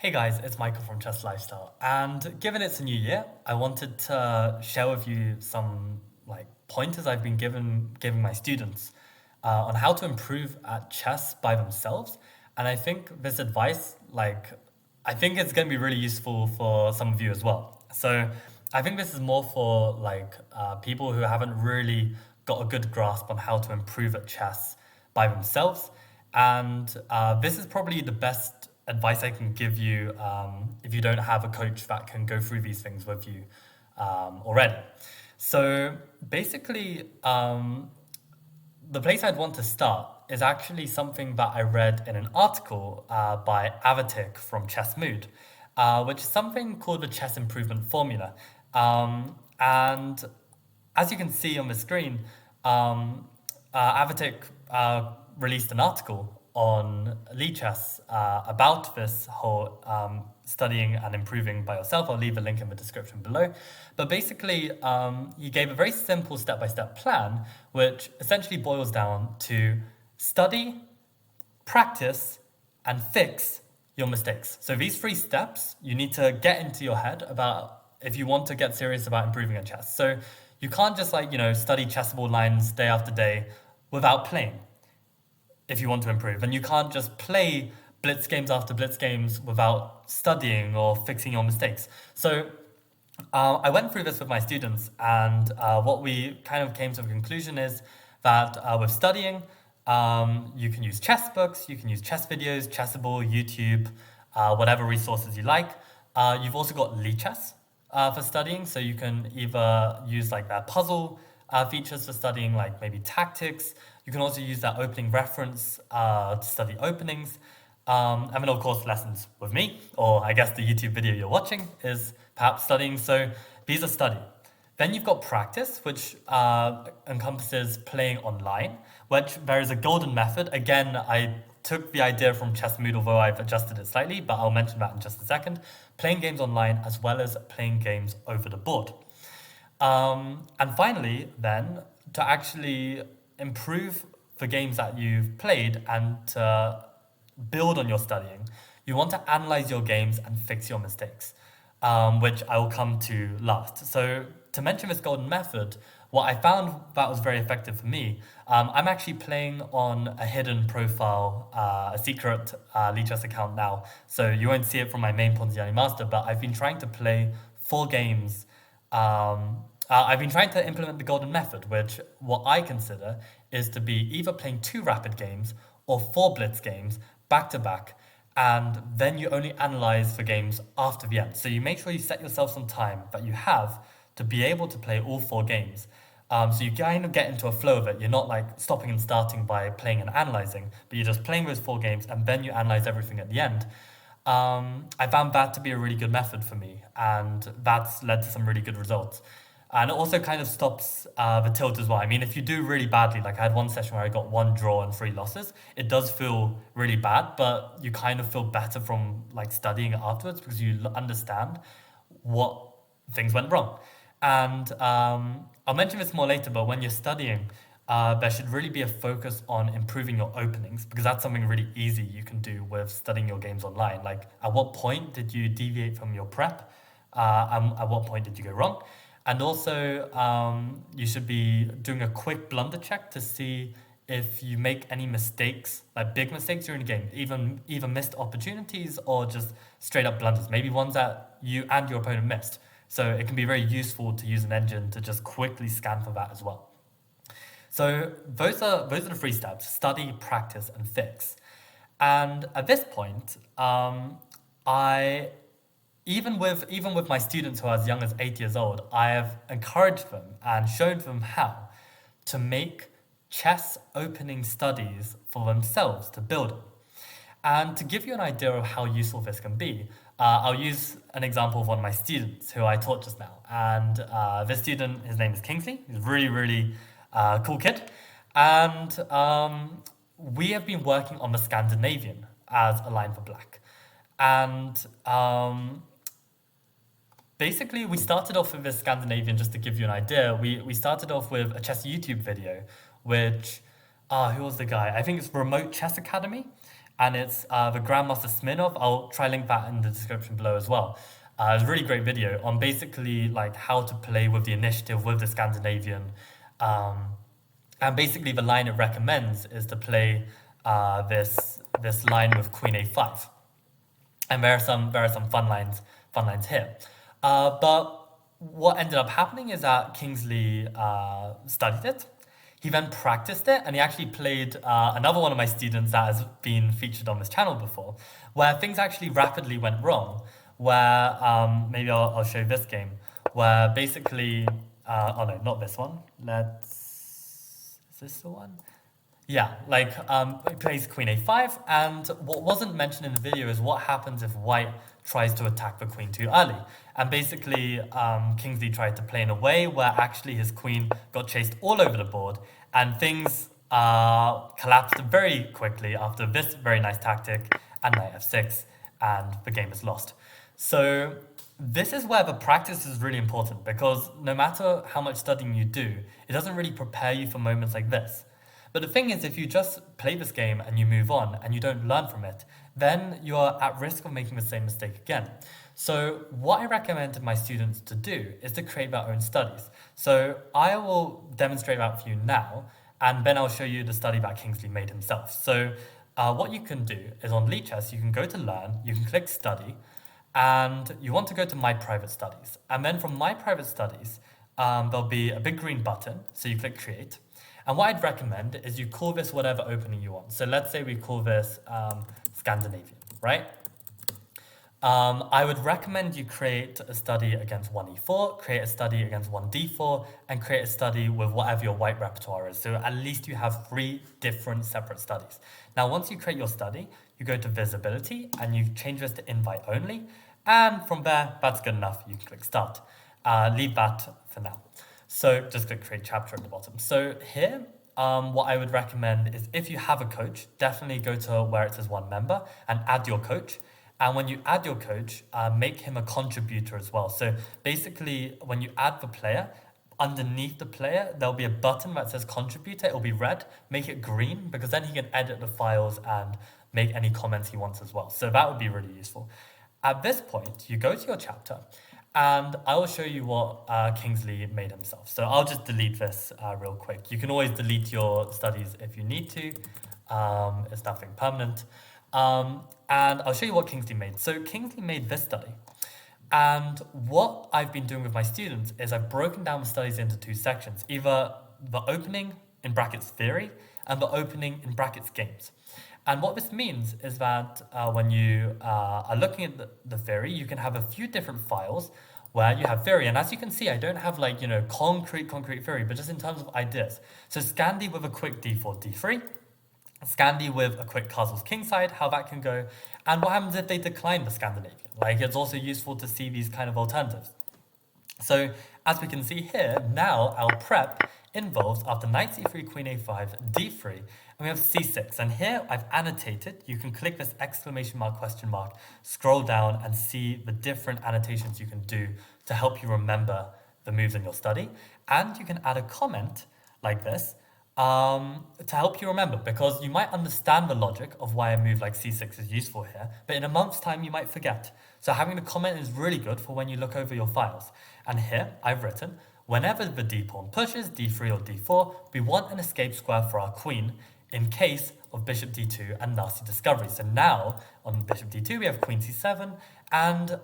Hey guys, it's Michael from Chess Lifestyle. And given it's a new year, I wanted to share with you some pointers I've been giving my students on how to improve at chess by themselves. And I think this advice, I think it's going to be really useful for some of you as well. So I think this is more for people who haven't really got a good grasp on how to improve at chess by themselves. And this is probably the best advice I can give you if you don't have a coach that can go through these things with you already. So basically, the place I'd want to start is actually something that I read in an article by Avetik from Chess Mood, which is something called the chess improvement formula. And as you can see on the screen, Avetik released an article on lichess about this whole studying and improving by yourself. I'll leave a link in the description below. But basically, he gave a very simple step-by-step plan, which essentially boils down to study, practice, and fix your mistakes. So these three steps, you need to get into your head about if you want to get serious about improving at chess. So you can't just study chessable lines day after day without playing if you want to improve. And you can't just play blitz games after blitz games without studying or fixing your mistakes. So I went through this with my students, and what we kind of came to a conclusion is that with studying, you can use chess books, you can use chess videos, Chessable, YouTube, whatever resources you like. You've also got lichess for studying, so you can either use their puzzle features for studying, like maybe tactics. You can also use that opening reference to study openings. And then, of course, lessons with me, or I guess the YouTube video you're watching is perhaps studying. So these are study. Then you've got practice, which encompasses playing online, which there is a golden method. Again, I took the idea from Chess Mood, although I've adjusted it slightly, but I'll mention that in just a second. Playing games online as well as playing games over the board. And finally, then, to actually improve the games that you've played and to build on your studying, you want to analyze your games and fix your mistakes, which I will come to last. So to mention this golden method, what I found that was very effective for me, I'm actually playing on a hidden profile, a secret lichess account now. So you won't see it from my main Ponziani master, but I've been trying to play 4 games. I've been trying to implement the golden method, which what I consider is to be either playing 2 rapid games or 4 blitz games back to back, and then you only analyze the games after the end. So you make sure you set yourself some time that you have to be able to play all 4 games. So you kind of get into a flow of it. You're not stopping and starting by playing and analyzing, but you're just playing those 4 games and then you analyze everything at the end. I found that to be a really good method for me, and that's led to some really good results. And it also kind of stops the tilt as well. I mean, if you do really badly, like I had one session where I got 1 draw and 3 losses, it does feel really bad, but you kind of feel better from studying it afterwards because you understand what things went wrong. And I'll mention this more later, but when you're studying, there should really be a focus on improving your openings, because that's something really easy you can do with studying your games online. At what point did you deviate from your prep? And at what point did you go wrong? And also, you should be doing a quick blunder check to see if you make any mistakes, like big mistakes during the game, even missed opportunities or just straight up blunders, maybe ones that you and your opponent missed. So it can be very useful to use an engine to just quickly scan for that as well. So those are the 3 steps: study, practice, and fix. And at this point, Even with my students who are as young as 8 years old, I have encouraged them and showed them how to make chess opening studies for themselves to build on. And to give you an idea of how useful this can be, I'll use an example of one of my students who I taught just now. And this student, his name is Kingsley. He's a really, really cool kid. And we have been working on the Scandinavian as a line for black. And basically, we started off with this Scandinavian, just to give you an idea. We started off with a chess YouTube video, which, who was the guy? I think it's Remote Chess Academy. and it's the Grandmaster Smirnov. I'll try link that in the description below as well. It's a really great video on basically like how to play with the initiative with the Scandinavian. Um, and basically the line it recommends is to play this line with Queen A5. And there are some fun lines here. But what ended up happening is that Kingsley studied it. He then practiced it, and he actually played another one of my students that has been featured on this channel before, where things actually rapidly went wrong. Where maybe I'll show you this game, where basically, oh no, not this one. Is this the one? Yeah, like he plays Queen A5, and what wasn't mentioned in the video is what happens if White tries to attack the Queen too early. And basically, Kingsley tried to play in a way where actually his Queen got chased all over the board, and things collapsed very quickly after this very nice tactic and Knight F6, and the game is lost. So this is where the practice is really important, because no matter how much studying you do, it doesn't really prepare you for moments like this. But the thing is, if you just play this game and you move on and you don't learn from it, then you're at risk of making the same mistake again. So what I recommend to my students to do is to create their own studies. So I will demonstrate that for you now, and then I'll show you the study that Kingsley made himself. So what you can do is on lichess, you can go to learn, you can click study, and you want to go to my private studies. And then from my private studies, there'll be a big green button, so you click create. And what I'd recommend is you call this whatever opening you want. So let's say we call this Scandinavian, right? I would recommend you create a study against 1e4, create a study against 1d4, and create a study with whatever your white repertoire is. So at least you have 3 different separate studies. Now, once you create your study, you go to visibility and you change this to invite only. And from there, that's good enough. You can click start. Leave that for now. So just click create chapter at the bottom. So here, what I would recommend is if you have a coach, definitely go to where it says one member and add your coach. And when you add your coach, make him a contributor as well. So basically, when you add the player, underneath the player, there'll be a button that says contributor. It'll be red. Make it green, because then he can edit the files and make any comments he wants as well. So that would be really useful. At this point, you go to your chapter, and I will show you what Kingsley made himself. So I'll just delete this real quick. You can always delete your studies if you need to. It's nothing permanent. And I'll show you what Kingsley made. So Kingsley made this study. And what I've been doing with my students is I've broken down the studies into 2 sections, either the opening in brackets theory and the opening in brackets games. And what this means is that when you are looking at the theory, you can have a few different files where you have theory. And as you can see, I don't have like, concrete theory, but just in terms of ideas. So Scandi with a quick d4, d3. Scandi with a quick castles kingside, how that can go. And what happens if they decline the Scandinavian? Like, it's also useful to see these kind of alternatives. So as we can see here, now our prep involves after knight c3, queen a5, d3, and we have c6. And here I've annotated. You can click this exclamation mark, question mark, scroll down and see the different annotations you can do to help you remember the moves in your study. And you can add a comment like this to help you remember, because you might understand the logic of why a move like c6 is useful here, but in a month's time you might forget. So having the comment is really good for when you look over your files. And here I've written, whenever the d pawn pushes, d3 or d4, we want an escape square for our queen in case of bishop d2 and nasty discovery. So now on bishop d2 we have queen c7, and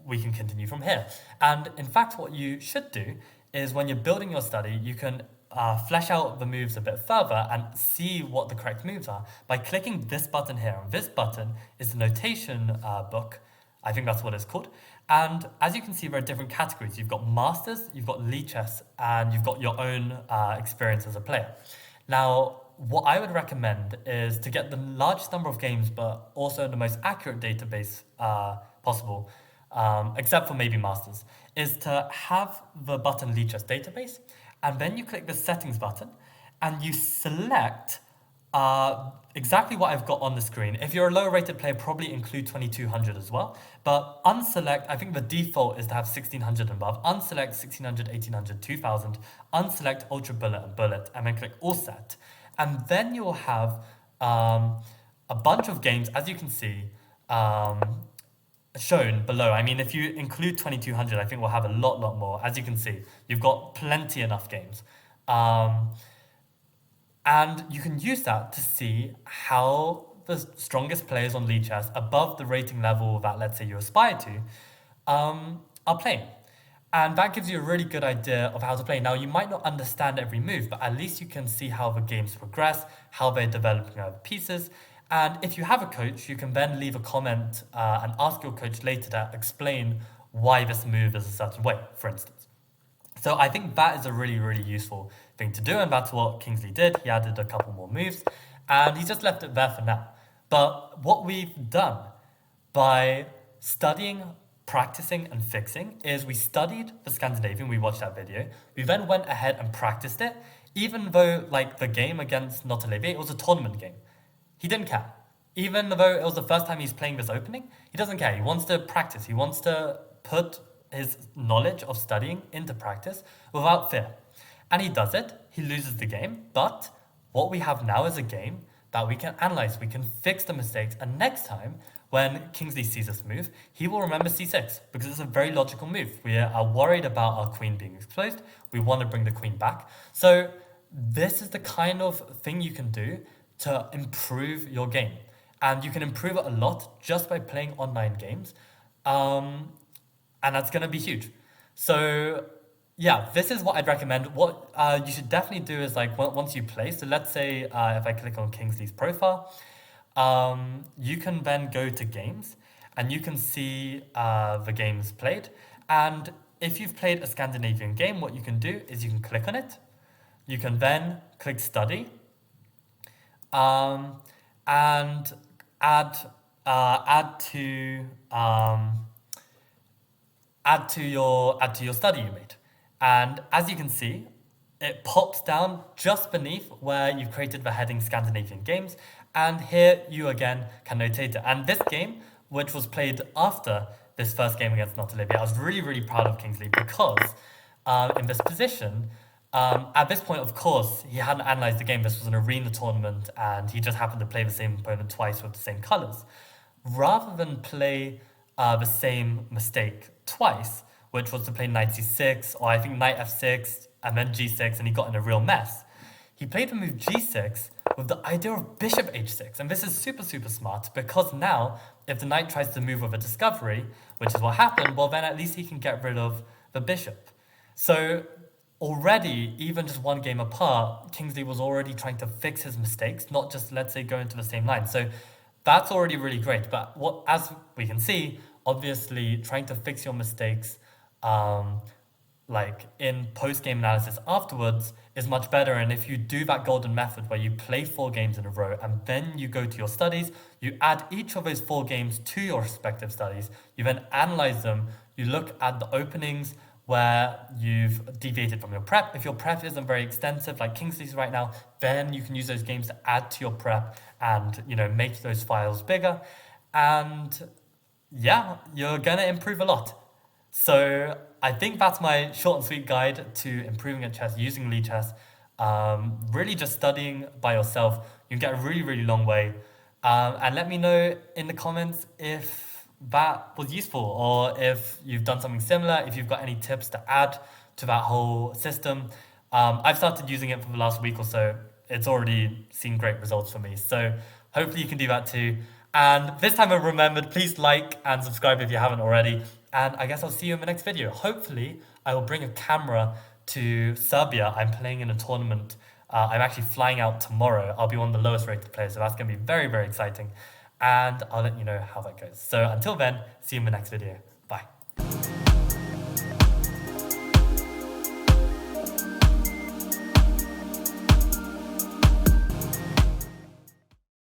we can continue from here. And in fact, what you should do is when you're building your study, you can flesh out the moves a bit further and see what the correct moves are by clicking this button here. And this button is the notation book. I think that's what it's called. And as you can see, there are different categories. You've got masters, you've got lichess, and you've got your own experience as a player. Now, what I would recommend is to get the largest number of games, but also the most accurate database possible, except for maybe masters, is to have the button lichess database. And then you click the settings button and you select exactly what I've got on the screen. If you're a lower rated player, probably include 2200 as well. But unselect, I think the default is to have 1600 and above. Unselect 1600, 1800, 2000. Unselect ultra bullet and bullet, and then click all set. And then you'll have a bunch of games, as you can see, um, shown below. I mean, if you include 2200, I think we'll have a lot more. As you can see, you've got plenty enough games. Um, and you can use that to see how the strongest players on lichess above the rating level that, let's say, you aspire to, are playing. And that gives you a really good idea of how to play. Now, you might not understand every move, but at least you can see how the games progress, how they're developing other pieces. And if you have a coach, you can then leave a comment and ask your coach later to explain why this move is a certain way, for instance. So I think that is a really useful thing to do, and that's what Kingsley did. He added a couple more moves, and he just left it there for now. But what we've done by studying, practicing, and fixing is we studied the Scandinavian, we watched that video, we then went ahead and practiced it, even though like the game against Notalevi, it was a tournament game. He didn't care. Even though it was the first time he's playing this opening, he doesn't care. He wants to practice. He wants to put his knowledge of studying into practice without fear. And he does it. He loses the game. But what we have now is a game that we can analyze. We can fix the mistakes. And next time, when Kingsley sees this move, he will remember c6 because it's a very logical move. We are worried about our queen being exposed. We want to bring the queen back. So this is the kind of thing you can do to improve your game. And you can improve it a lot just by playing online games. And that's going to be huge. So yeah, this is what I'd recommend. What you should definitely do is like once you play, so let's say if I click on Kingsley's profile, you can then go to games and you can see the games played. And if you've played a Scandinavian game, what you can do is you can click on it. You can then click study and add to your study you made. And as you can see, it pops down just beneath where you've created the heading Scandinavian games. And here you again can notate it. And this game, which was played after this first game against Notalevi, I was really proud of Kingsley because in this position, at this point, of course, he hadn't analysed the game. This was an arena tournament and he just happened to play the same opponent twice with the same colours. Rather than play the same mistake twice, which was to play knight c6, or I think knight f6, and then g6, and he got in a real mess. He played the move g6 with the idea of bishop h6, and this is super smart, because now, if the knight tries to move with a discovery, which is what happened, well then at least he can get rid of the bishop. So already, even just one game apart, Kingsley was already trying to fix his mistakes, not just, let's say, go into the same line. So that's already really great, but as we can see, obviously trying to fix your mistakes like in post-game analysis afterwards is much better. And if you do that golden method where you play 4 games in a row and then you go to your studies, you add each of those 4 games to your respective studies, you then analyze them, you look at the openings where you've deviated from your prep. If your prep isn't very extensive like Kingsley's right now, then you can use those games to add to your prep and, you know, make those files bigger. And yeah, you're gonna improve a lot. So I think that's my short and sweet guide to improving at chess using lichess. Really just studying by yourself, you can get a really long way. And let me know in the comments if that was useful or if you've done something similar, if you've got any tips to add to that whole system. I've started using it for the last week or so. It's already seen great results for me. So hopefully you can do that too. And this time I remembered, please like and subscribe if you haven't already. And I guess I'll see you in the next video. Hopefully, I will bring a camera to Serbia. I'm playing in a tournament. I'm actually flying out tomorrow. I'll be one of the lowest rated players, so that's going to be very exciting. And I'll let you know how that goes. So until then, see you in the next video. Bye.